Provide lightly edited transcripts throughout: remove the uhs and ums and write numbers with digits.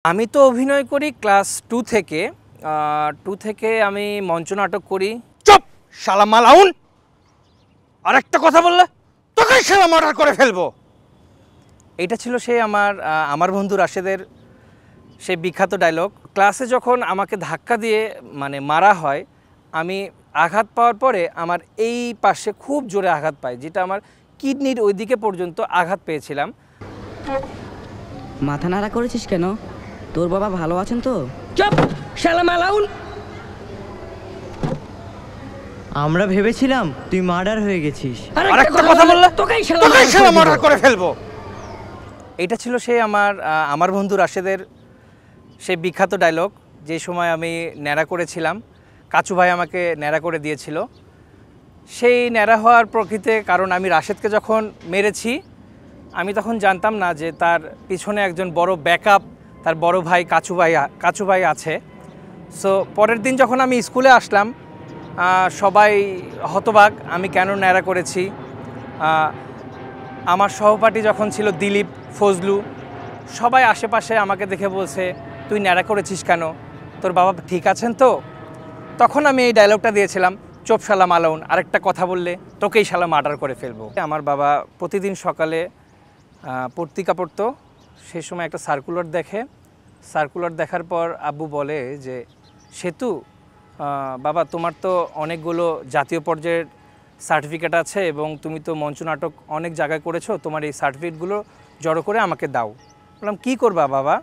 আমি তো অভিনয় করি ক্লাস 2 থেকে। 2 থেকে আমি মঞ্চ নাটক করি। চুপ শালা মালাউন, আরেকটা কথা বললে তোকে শালা মার্ডার করে ফেলবো। এটা ছিল সেই আমার বন্ধু রাশেদের সেই বিখ্যাত ডায়লগ। ক্লাসে যখন আমাকে ধাক্কা দিয়ে মারা হয়, আমি আঘাত পাওয়ার পরে আমার এই পাশে খুব জোরে আঘাত পাই, যেটা আমার কিডনির ওইদিকে পর্যন্ত আঘাত পেয়েছিলাম। মাথা নাড়া করেছিস কেন? তোর বাবা ভালো আছেন তো? চুপ শালা মালাউন। আমরা ভেবেছিলাম তুই মার্ডার হয়ে গেছিস। আরেকটা কথা বললে তোকেই শালা মার্ডার করে ফেলবো। এটা ছিল সেই আমার বন্ধু রাশেদের সেই বিখ্যাত ডায়লগ, যে সময় আমি ন্যাড়া করেছিলাম। কাচু ভাই আমাকে ন্যাড়া করে দিয়েছিল। সেই ন্যাড়া হওয়ার প্রকৃতিতে, কারণ আমি রাশেদকে যখন মেরেছি, আমি তখন জানতাম না যে তার পিছনে একজন বড় ব্যাকআপ, তার বড় ভাই কাচু ভাই আছে। সো পরের দিন যখন আমি স্কুলে আসলাম, সবাই হতবাক আমি কেন ন্যাড়া করেছি। আমার সহপাঠী যখন ছিল দিলীপ, ফজলু, সবাই আশেপাশে আমাকে দেখে বলছে, তুই ন্যাড়া করেছিস কেন, তোর বাবা ঠিক আছেন তো? তখন আমি এই ডায়লগটা দিয়েছিলাম, চোপ শালা মালাউন, আরেকটা কথা বললে তোকেই শালা মার্ডার করে ফেলবো। আমার বাবা প্রতিদিন সকালে পত্রিকা পড়তো। সেই সময় একটা সার্কুলার দেখার পর আব্বু বলে যে, সেতু বাবা, তোমার তো অনেকগুলো জাতীয় পর্যায়ের সার্টিফিকেট আছে এবং তুমি তো মঞ্চ নাটক অনেক জায়গায় করেছো, তোমার এই সার্টিফিকেটগুলো জড়ো করে আমাকে দাও। বললাম, কী করবা বাবা?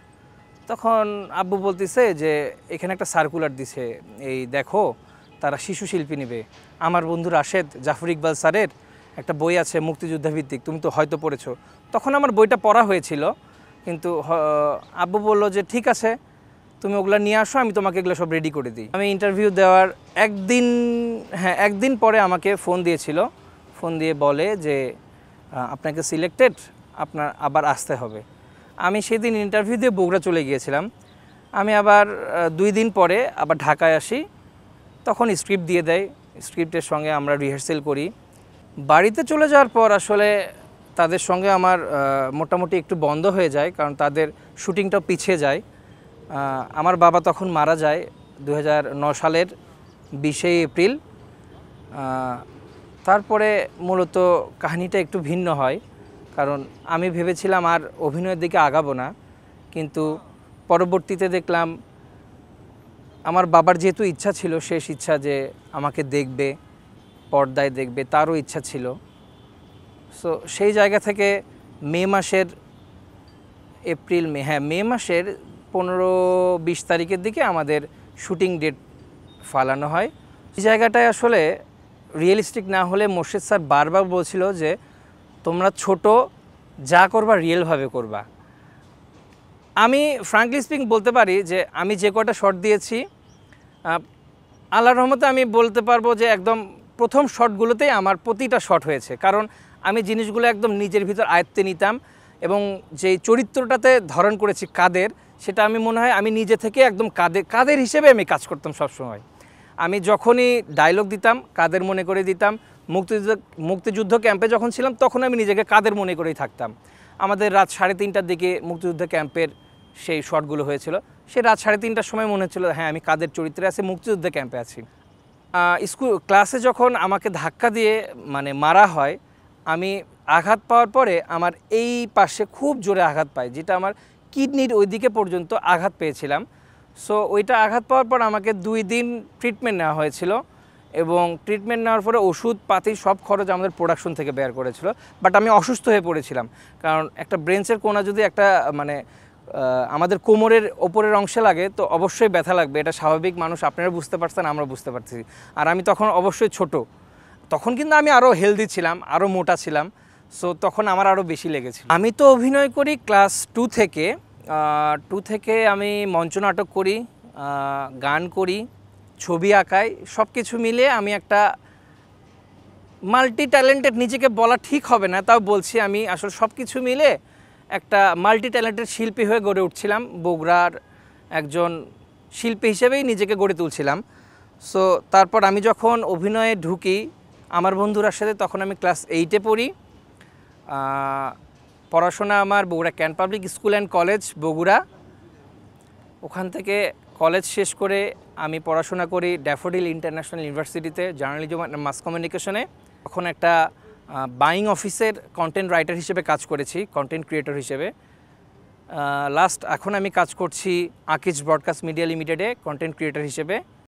তখন আব্বু বলতেছে যে, এখানে একটা সার্কুলার দিছে, এই দেখো, তারা শিশু শিল্পী নেবে। আমার বন্ধু রাশেদ জাফর ইকবাল স্যারের একটা বই আছে মুক্তিযুদ্ধভিত্তিক, তুমি তো হয়তো পড়েছো। তখন আমার বইটা পড়া হয়েছিল, কিন্তু আব্বু বললো যে, ঠিক আছে, তুমি ওগুলো নিয়ে আসো, আমি তোমাকে এগুলো সব রেডি করে দিই। আমি ইন্টারভিউ দেওয়ার একদিন পরে আমাকে ফোন দিয়েছিল। ফোন দিয়ে বলে যে, আপনাকে সিলেক্টেড, আপনার আবার আসতে হবে। আমি সেদিন ইন্টারভিউ দিয়ে বগুড়া চলে গিয়েছিলাম। আমি আবার 2 দিন পরে আবার ঢাকায় আসি। তখন স্ক্রিপ্ট দিয়ে দেয়, স্ক্রিপ্টের সঙ্গে আমরা রিহার্সেল করি। বাড়িতে চলে যাওয়ার পর আসলে তাদের সঙ্গে আমার মোটামুটি একটু বন্ধ হয়ে যায়, কারণ তাদের শুটিংটাও পিছিয়ে যায়। আমার বাবা তখন মারা যায় 2009 সালের 20 এপ্রিল। তারপরে মূলত কাহিনীটা একটু ভিন্ন হয়, কারণ আমি ভেবেছিলাম আর অভিনয়ের দিকে আগাবো না, কিন্তু পরবর্তীতে দেখলাম আমার বাবার যেহেতু ইচ্ছা ছিল, শেষ ইচ্ছা, যে আমাকে দেখবে, পর্দায় দেখবে, তারও ইচ্ছা ছিল। সো সেই জায়গা থেকে মে মাসের 15-20 তারিখের দিকে আমাদের শুটিং ডেট ফালানো হয়। এই জায়গাটায় আসলে রিয়েলিস্টিক না হলে মোর্শেদ স্যার বারবার বলছিল যে, তোমরা ছোট, যা করবা রিয়েলভাবে করবা। আমি ফ্রাঙ্কলি স্পিকিং বলতে পারি যে, আমি যে কটা শট দিয়েছি, আল্লাহর রহমতে আমি বলতে পারবো যে একদম প্রথম শটগুলোতেই আমার প্রতিটা শট হয়েছে, কারণ আমি জিনিসগুলো একদম নিজের ভিতর আয়ত্তে নিতাম এবং যেই চরিত্রটাতে ধারণ করেছি কাদের, সেটা আমি মনে হয় আমি নিজে থেকে একদম কাদের হিসেবে আমি কাজ করতাম সবসময়। আমি যখনই ডায়লগ দিতাম কাদের মনে করে দিতাম। মুক্তিযুদ্ধ ক্যাম্পে যখন ছিলাম তখন আমি নিজেকে কাদের মনে করেই থাকতাম। আমাদের রাত 3:30টার দিকে মুক্তিযুদ্ধ ক্যাম্পের সেই শটগুলো হয়েছিল। সে রাত 3:30টার সময় মনে হচ্ছিলো, হ্যাঁ, আমি কাদের চরিত্রে আছি, মুক্তিযুদ্ধ ক্যাম্পে আছি। ক্লাসে যখন আমাকে ধাক্কা দিয়ে মারা হয়, আমি আঘাত পাওয়ার পরে আমার এই পাশে খুব জোরে আঘাত পাই, যেটা আমার কিডনির ওইদিকে পর্যন্ত আঘাত পেয়েছিলাম। সো ওইটা আঘাত পাওয়ার পর আমাকে 2 দিন ট্রিটমেন্ট নেওয়া হয়েছিল এবং ট্রিটমেন্ট নেওয়ার পরে ওষুধ পাতি সব খরচ আমাদের প্রোডাকশন থেকে বের করেছিল। বাট আমি অসুস্থ হয়ে পড়েছিলাম, কারণ একটা ব্রেঞ্চের কোনা যদি একটা আমাদের কোমরের ওপরের অংশে লাগে তো অবশ্যই ব্যথা লাগবে, এটা স্বাভাবিক। মানুষ, আপনারা বুঝতে পারছেন, আমরা বুঝতে পারছি। আর আমি তখন অবশ্যই ছোট, তখন কিন্তু আমি আরও হেলদি ছিলাম, আরও মোটা ছিলাম। সো তখন আমার আরও বেশি লেগেছিল। আমি তো অভিনয় করি ক্লাস 2 থেকে। 2 থেকে আমি মঞ্চ নাটক করি, গান করি, ছবি আঁকাই, সব কিছু মিলে আমি একটা মাল্টি ট্যালেন্টেড, নিজেকে বলা ঠিক হবে না, তাও বলছি, আমি আসলে সব কিছু মিলে একটা মাল্টি ট্যালেন্টেড শিল্পী হয়ে গড়ে উঠছিলাম। বগুড়ার একজন শিল্পী হিসেবেই নিজেকে গড়ে তুলছিলাম। সো তারপর আমি যখন অভিনয়ে ঢুকি আমার বন্ধুরার সাথে, তখন আমি ক্লাস 8-এ পড়ি। পড়াশোনা আমার Bogura can't public school and college Bogura. ওখান থেকে কলেজ শেষ করে আমি পড়াশোনা করি ড্যাফোডিল ইন্টারন্যাশনাল ইউনিভার্সিটিতে জার্নালিজম অ্যান্ড মাস কমিউনিকেশনে। তখন একটা বাইং অফিসের কন্টেন্ট রাইটার হিসেবে কাজ করেছি, কন্টেন্ট ক্রিয়েটর হিসেবে। এখন আমি কাজ করছি আকিজ ব্রডকাস্ট মিডিয়া লিমিটেডে কন্টেন্ট ক্রিয়েটর হিসেবে।